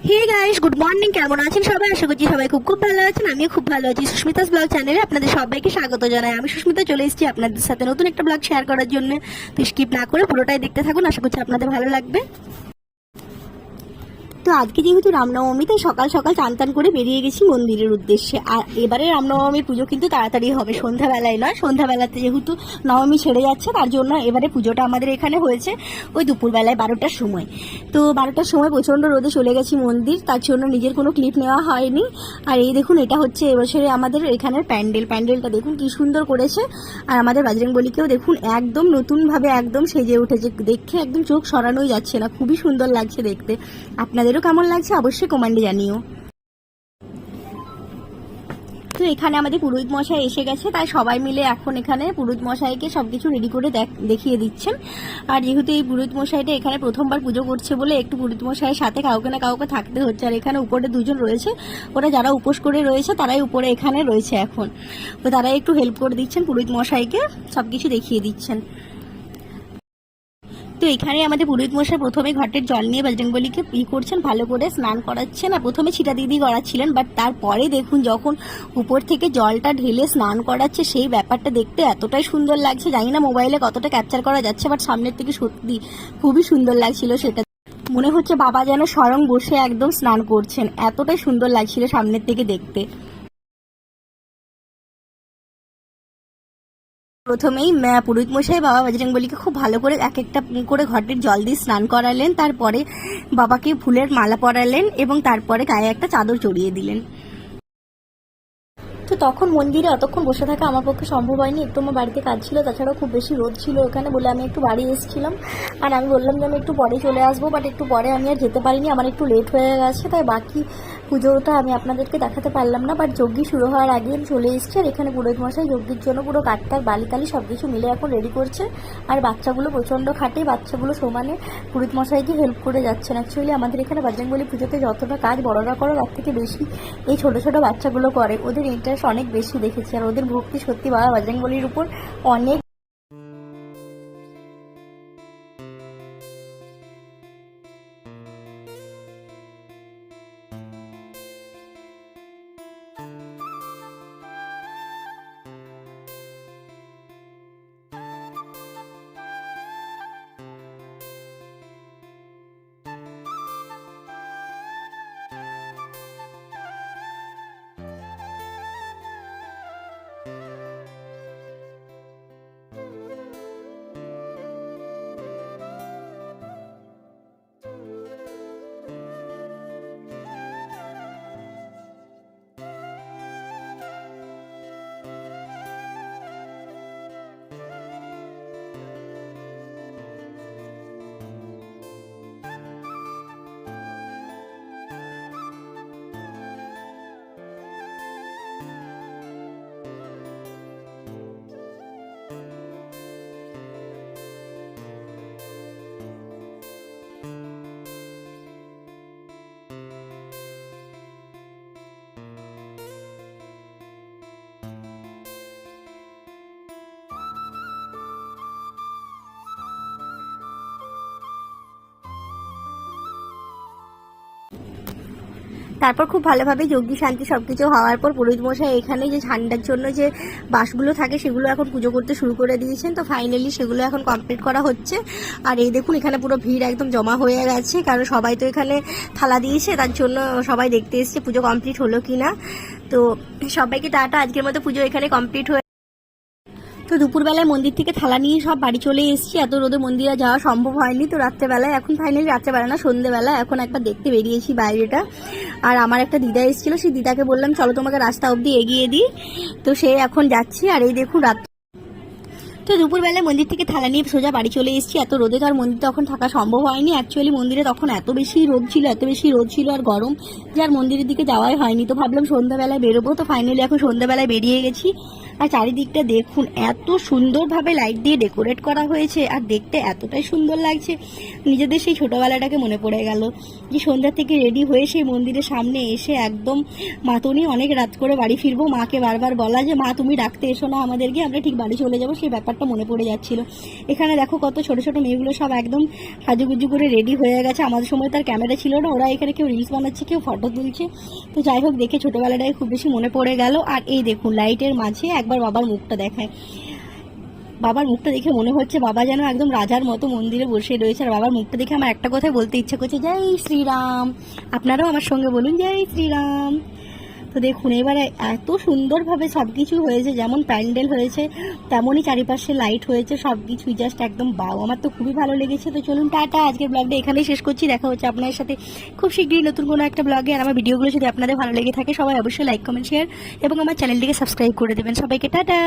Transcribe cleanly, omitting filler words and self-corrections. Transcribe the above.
Hey guys, good morning. কেমন আছেন সবাই? আশা করছি সবাই খুব খুব ভালো আছেন। আমিও খুব ভালো আছি। সুস্মিতাস ব্লগ চ্যানেলে আপনাদের সবাইকে স্বাগত জানাই। আমি সুস্মিতা চলে এসেছি আপনাদের সাথে নতুন একটা ব্লগ শেয়ার করার জন্য। তো স্কিপ না করে পুরোটাই দেখতে থাকুন, আশা করছি আপনাদের ভালো লাগবে। তো আজকে যেহেতু রামনবমী, তাই সকাল সকাল চান টান করে বেরিয়ে গেছি মন্দিরের উদ্দেশ্যে। আর এবারে রামনবমীর পুজো কিন্তু তাড়াতাড়ি হবে, সন্ধ্যাবেলায় নয়। সন্ধ্যাবেলাতে যেহেতু নবমী ছেড়ে যাচ্ছে, তার জন্য এবারে পুজোটা আমাদের এখানে হয়েছে ওই দুপুরবেলায় 12টার সময়। তো 12টার সময় প্রচণ্ড রোদে চলে গেছি মন্দির, তার জন্য নিজের কোনো ক্লিপ নেওয়া হয়নি। আর এই দেখুন, এটা হচ্ছে এবছরে আমাদের এখানের প্যান্ডেলটা দেখুন কি সুন্দর করেছে। আর আমাদের বজরংবলীকেও দেখুন একদম নতুনভাবে একদম সেজে উঠেছে, দেখে একদম চোখ সরানোই যাচ্ছে না, খুবই সুন্দর লাগছে দেখতে। আপনাদেরও কেমন লাগছে অবশ্যই কমেন্টে জানিও। তো এখানে আমাদের পুরোহিত মশাই এসে গেছে, তাই সবাই মিলে এখন এখানে পুরোহিত মশাইকে সবকিছু রেডি করে দেখিয়ে দিচ্ছেন। আর যেহেতু এই পুরোহিত মশাইটা এখানে প্রথমবার পুজো করছে বলে একটু পুরোহিত মশাইয়ের সাথে কাউকে না কাউকে থাকতে হচ্ছে। আর এখানে উপরে দুজন রয়েছে, ওরা যারা উপোস করে রয়েছে তারাই উপরে এখানে রয়েছে এখন। তো তারাই একটু হেল্প করে দিচ্ছেন পুরোহিত মশাইকে, সবকিছু দেখিয়ে দিচ্ছেন। তো এখানে আমাদের পুরোহিত মশাই প্রথমে ঘটের জল নিয়ে বজরংবলীকে করছেন, ভালো করে স্নান করাচ্ছেন। আর প্রথমে ছিটা দিদি করাচ্ছিলেন, বাট তারপরে দেখুন যখন উপর থেকে জলটা ঢেলে স্নান করাচ্ছে, সেই ব্যাপারটা দেখতে এতটাই সুন্দর লাগছে। জানি না মোবাইলে কতটা ক্যাপচার করা যাচ্ছে, বাট সামনের থেকে সত্যি খুবই সুন্দর লাগছিল। সেটা মনে হচ্ছে বাবা যেন স্বয়ং বসে একদম স্নান করছেন, এতটাই সুন্দর লাগছিল সামনের থেকে দেখতে। প্রথমেই পুরোহিত মশাই বাবা বজরংবলীকে খুব ভালো করে এক একটা করে ঘটের জল দিয়ে স্নান করালেন, তারপরে বাবাকে ফুলের মালা পরালেন এবং তারপরে গায়ে একটা চাদর চড়িয়ে দিলেন। তো তখন মন্দিরে অতক্ষণ বসে থাকা আমার পক্ষে সম্ভব হয়নি, একটু আমার বাড়িতে কাজ ছিল, তাছাড়াও খুব বেশি রোদ ছিল ওখানে বলে আমি একটু বাড়ি এসেছিলাম। আর আমি বললাম যে আমি একটু পরে চলে আসবো, বাট একটু পরে আমি আর যেতে পারিনি, আমার একটু লেট হয়ে গেছে, তাই বাকি পুজোটা আমি আপনাদেরকে দেখাতে পারলাম না। বাট যজ্ঞ শুরু হওয়ার আগে আমি চলে এসেছি। আর এখানে পুরোহিত মশাই যজ্ঞের জন্য পুরো কাঠটার বালি সব কিছু মিলে এখন রেডি করছে। আর বাচ্চাগুলো প্রচণ্ড খাটে, বাচ্চাগুলো সমানে পুরোহিত মশাইকে হেল্প করে যাচ্ছেন। অ্যাকচুয়ালি আমাদের এখানে বজরংবলী পুজোতে যতটা কাজ বড়রা করে তার থেকে বেশি এই ছোটো ছোটো বাচ্চাগুলো করে, ওদের ইন্টারেস্ট অনেক বেশি দেখেছি। আর ওদের ভক্তি সত্যি বাবা বজরংবলীর উপর অনেক। তারপর খুব ভালোভাবে যজ্ঞ শান্তি সবকিছু হওয়ার পর পুরোহিত মশাই এখানে যে ঠান্ডার জন্য যে বাঁশগুলো থাকে সেগুলো এখন পুজো করতে শুরু করে দিয়েছেন। তো ফাইনালি সেগুলো এখন কমপ্লিট করা হচ্ছে। আর এই দেখুন এখানে পুরো ভিড় একদম জমা হয়ে গেছে, কারণ সবাই তো এখানে থালা দিয়েছে, তার জন্য সবাই দেখতে এসছে পুজো কমপ্লিট হলো কিনা। তো সবাইকে টাটা, আজকের মতো পুজো এখানে কমপ্লিট হয়ে। তো দুপুরবেলায় মন্দির থেকে থালা নিয়ে সব বাড়ি চলে এসেছি, এত রোদে মন্দিরে যাওয়া সম্ভব হয়নি। তো রাত্রেবেলায় এখন ফাইনালি রাত্রেবেলা না সন্ধ্যেবেলা এখন একবার দেখতে বেরিয়েছি বাইরেটা। আর আমার একটা দিদা এসেছিলো, সেই দিদাকে বললাম চলো তোমাকে রাস্তা অবধি এগিয়ে দিই। তো সে এখন যাচ্ছি। আর এই দেখুন তো দুপুরবেলায় মন্দির থেকে থালা নিয়ে সোজা বাড়ি চলে এসেছি। এত রোদে তো আর মন্দির তখন থাকা সম্ভব হয়নি। অ্যাকচুয়ালি মন্দিরে তখন এত বেশি রোদ ছিল আর গরম, যে আর মন্দিরের দিকে যাওয়াই হয়নি। তো ভাবলাম সন্ধ্যাবেলায় বেরোবো। তো ফাইনালি এখন সন্ধ্যাবেলায় বেরিয়ে গেছি। আর চারিদিকটা দেখুন এত সুন্দরভাবে লাইট দিয়ে ডেকোরেট করা হয়েছে, আর দেখতে এতটাই সুন্দর লাগছে, নিজেদের সেই ছোটোবেলাটাকে মনে পড়ে গেল যে সন্ধ্যা থেকে রেডি হয়ে সেই মন্দিরের সামনে এসে একদম মাতনি অনেক রাত করে বাড়ি ফিরবো, মাকে বারবার বলা যে মা তুমি ডাকতে এসো না আমাদেরকে, আমরা ঠিক বাড়ি চলে যাবো, সেই ব্যাপারটা মনে পড়ে যাচ্ছিল। এখানে দেখো কত ছোট ছোট মেয়েগুলো সব একদম সাজুগুজু করে রেডি হয়ে গেছে, আমাদের সময় তার ক্যামেরা ছিল না, ওরা এখানে কেউ রিলস বানাচ্ছে, কেউ ফটো তুলছে। তো যাই হোক, দেখে ছোটোবেলাটাই খুব বেশি মনে পড়ে গেল। আর এই দেখুন লাইটের মাঝে একবার বাবার মুখটা দেখায়, বাবার মুখটা দেখে মনে হচ্ছে বাবা যেন একদম রাজার মতো মন্দিরে বসে রয়েছে। আর বাবার মুখটা দেখে আমার একটা কথাই বলতে ইচ্ছে করছে, জয় শ্রীরাম। আপনারাও আমার সঙ্গে বলুন জয় শ্রীরাম। তো দেখুন এবারে এত সুন্দরভাবে সব কিছু হয়েছে, যেমন প্যান্ডেল হয়েছে তেমনই চারিপাশে লাইট হয়েছে, সব কিছুই জাস্ট একদম বাও, আমার তো খুবই ভালো লেগেছে। তো চলুন টাটা, আজকের ব্লগটা এখানেই শেষ করছি, দেখা হচ্ছে আপনার সাথে খুব শীঘ্রই নতুন কোনো একটা ব্লগে। আর আমার ভিডিওগুলো যদি আপনাদের ভালো লেগে থাকে সবাই অবশ্যই লাইক কমেন্ট শেয়ার এবং আমার চ্যানেলটিকে সাবস্ক্রাইব করে দেবেন। সবাইকে টাটা।